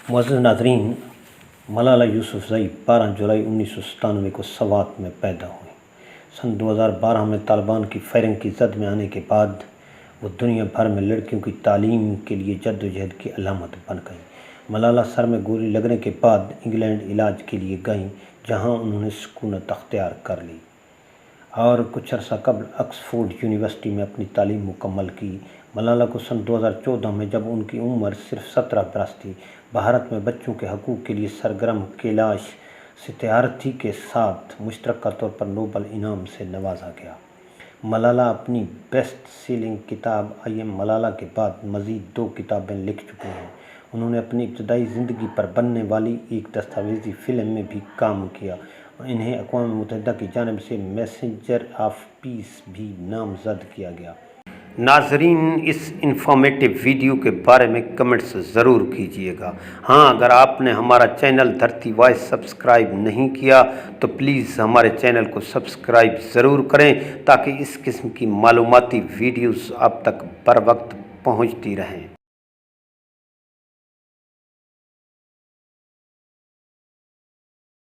معزز ناظرین، ملالہ یوسفزئی 12 جولائی 1997 کو سوات میں پیدا ہوئی۔ سن 2012 میں طالبان کی فائرنگ کی زد میں آنے کے بعد وہ دنیا بھر میں لڑکیوں کی تعلیم کے لیے جدوجہد کی علامت بن گئیں۔ ملالہ سر میں گولی لگنے کے بعد انگلینڈ علاج کے لیے گئیں، جہاں انہوں نے سکونت اختیار کر لی اور کچھ عرصہ قبل آکسفورڈ یونیورسٹی میں اپنی تعلیم مکمل کی۔ ملالہ کو سن 2014 میں جب ان کی عمر صرف 17 برس تھی، بھارت میں بچوں کے حقوق کے لیے سرگرم کیلاش ستیارتھی کے ساتھ مشترکہ طور پر نوبل انعام سے نوازا گیا۔ ملالہ اپنی بیسٹ سیلنگ کتاب آئی ایم ملالہ کے بعد مزید 2 کتابیں لکھ چکے ہیں۔ انہوں نے اپنی ابتدائی زندگی پر بننے والی ایک دستاویزی فلم میں بھی کام کیا اور انہیں اقوام متحدہ کی جانب سے میسنجر آف پیس بھی نامزد کیا گیا۔ ناظرین، اس انفارمیٹیو ویڈیو کے بارے میں کمنٹس ضرور کیجیے گا۔ ہاں، اگر آپ نے ہمارا چینل دھرتی وائس سبسکرائب نہیں کیا تو پلیز ہمارے چینل کو سبسکرائب ضرور کریں تاکہ اس قسم کی معلوماتی ویڈیوز آپ تک بر وقت پہنچتی رہیں۔